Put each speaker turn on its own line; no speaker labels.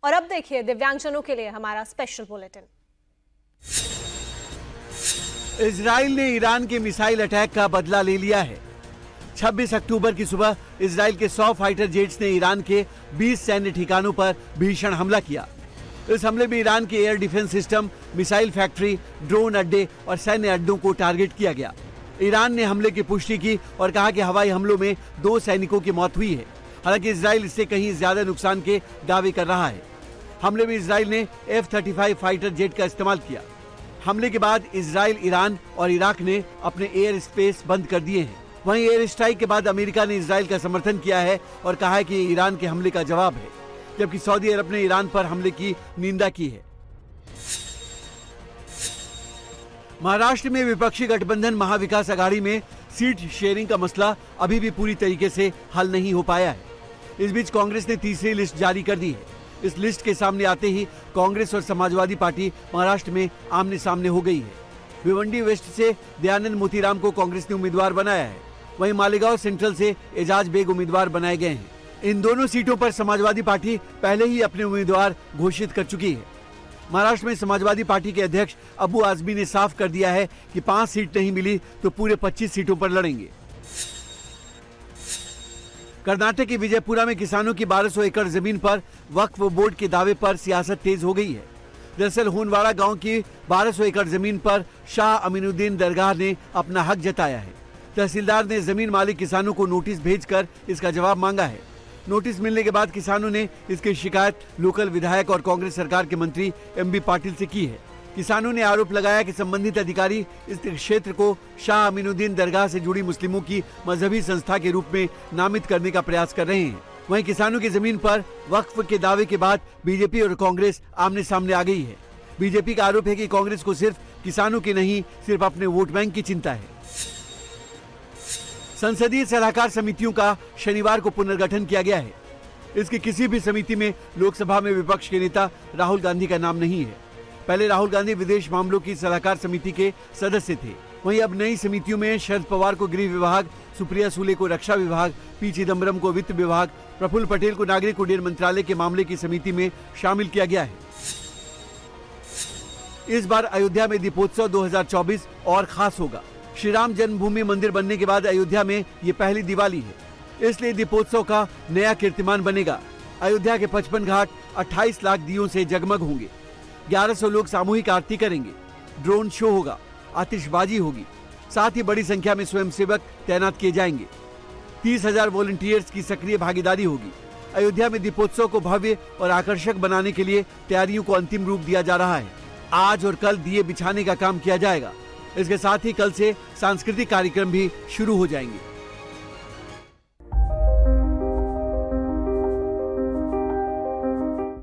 और अब देखिए दिव्यांगजनों के लिए हमारा स्पेशल बुलेटिन।
इजराइल ने ईरान के मिसाइल अटैक का बदला ले लिया है। 26 अक्टूबर की सुबह इजराइल के 100 फाइटर जेट्स ने ईरान के 20 सैन्य ठिकानों पर भीषण हमला किया। इस हमले में ईरान के air defence system, missile factory, drone अड्डे और सैन्य अड्डों को टारगेट किया गया। ईरान ने हमले की पुष्टि की और कहा कि हवाई हमलों में 2 सैनिकों की मौत हुई है। हालांकि इजराइल इससे कहीं ज्यादा नुकसान के दावे कर रहा है। हमले में इजराइल ने F-35 फाइटर जेट का इस्तेमाल किया। हमले के बाद इजराइल, ईरान और इराक ने अपने एयर स्पेस बंद कर दिए हैं। वहीं एयर स्ट्राइक के बाद अमेरिका ने इजराइल का समर्थन किया है और कहा है कि ये ईरान के हमले का जवाब है, जबकि सऊदी अरब ने ईरान पर हमले की निंदा की है। महाराष्ट्र में विपक्षी गठबंधन महाविकास आघाड़ी में सीट शेयरिंग का मसला अभी भी पूरी तरीके से हल नहीं हो पाया है। इस बीच कांग्रेस ने तीसरी लिस्ट जारी कर दी है। इस लिस्ट के सामने आते ही कांग्रेस और समाजवादी पार्टी महाराष्ट्र में आमने सामने हो गई है। भिवंडी वेस्ट से दयानंद मोतीराम को कांग्रेस ने उम्मीदवार बनाया है। वहीं मालेगांव सेंट्रल से एजाज बेग उम्मीदवार बनाए गए हैं। इन दोनों सीटों पर समाजवादी पार्टी पहले ही अपने उम्मीदवार घोषित कर चुकी है। महाराष्ट्र में समाजवादी पार्टी के अध्यक्ष अबू आजमी ने साफ कर दिया है कि 5 सीट नहीं मिली तो पूरे 25 सीटों पर लड़ेंगे। कर्नाटक के विजयपुरा में किसानों की 1200 एकड़ जमीन पर वक्फ बोर्ड के दावे पर सियासत तेज हो गई है। दरअसल होनवाड़ा गांव की 1200 एकड़ जमीन पर शाह अमीनुद्दीन दरगाह ने अपना हक जताया है। तहसीलदार ने जमीन मालिक किसानों को नोटिस भेजकर इसका जवाब मांगा है। नोटिस मिलने के बाद किसानों ने इसकी शिकायत लोकल विधायक और कांग्रेस सरकार के मंत्री MB पाटिल से की है। किसानों ने आरोप लगाया कि संबंधित अधिकारी इस क्षेत्र को शाह अमीनुद्दीन दरगाह से जुड़ी मुस्लिमों की मजहबी संस्था के रूप में नामित करने का प्रयास कर रहे हैं। वहीं किसानों की जमीन पर वक्फ के दावे के बाद बीजेपी और कांग्रेस आमने सामने आ गई है। बीजेपी का आरोप है कि कांग्रेस को सिर्फ किसानों की नहीं, सिर्फ अपने वोट बैंक की चिंता है। संसदीय सलाहकार समितियों का शनिवार को पुनर्गठन किया गया है। इसकी किसी भी समिति में लोकसभा में विपक्ष के नेता राहुल गांधी का नाम नहीं है। पहले राहुल गांधी विदेश मामलों की सलाहकार समिति के सदस्य थे। वहीं अब नई समितियों में शरद पवार को गृह विभाग, सुप्रिया सुले को रक्षा विभाग, पी चिदम्बरम को वित्त विभाग, प्रफुल्ल पटेल को नागरिक उड्डयन मंत्रालय के मामले की समिति में शामिल किया गया है। इस बार अयोध्या में दीपोत्सव 2024 और खास होगा। श्री राम जन्मभूमि मंदिर बनने के बाद अयोध्या में ये पहली दिवाली है, इसलिए दीपोत्सव का नया कीर्तिमान बनेगा। अयोध्या के 55 घाट 28 लाख दियों से जगमग होंगे। 1100 लोग सामूहिक आरती करेंगे। ड्रोन शो होगा, आतिशबाजी होगी, साथ ही बड़ी संख्या में स्वयंसेवक तैनात किए जाएंगे। 30,000 वॉलंटियर्स की सक्रिय भागीदारी होगी। अयोध्या में दीपोत्सव को भव्य और आकर्षक बनाने के लिए तैयारियों को अंतिम रूप दिया जा रहा है। आज और कल दिए बिछाने का काम किया जाएगा। इसके साथ ही कल से सांस्कृतिक कार्यक्रम भी शुरू हो जाएंगे।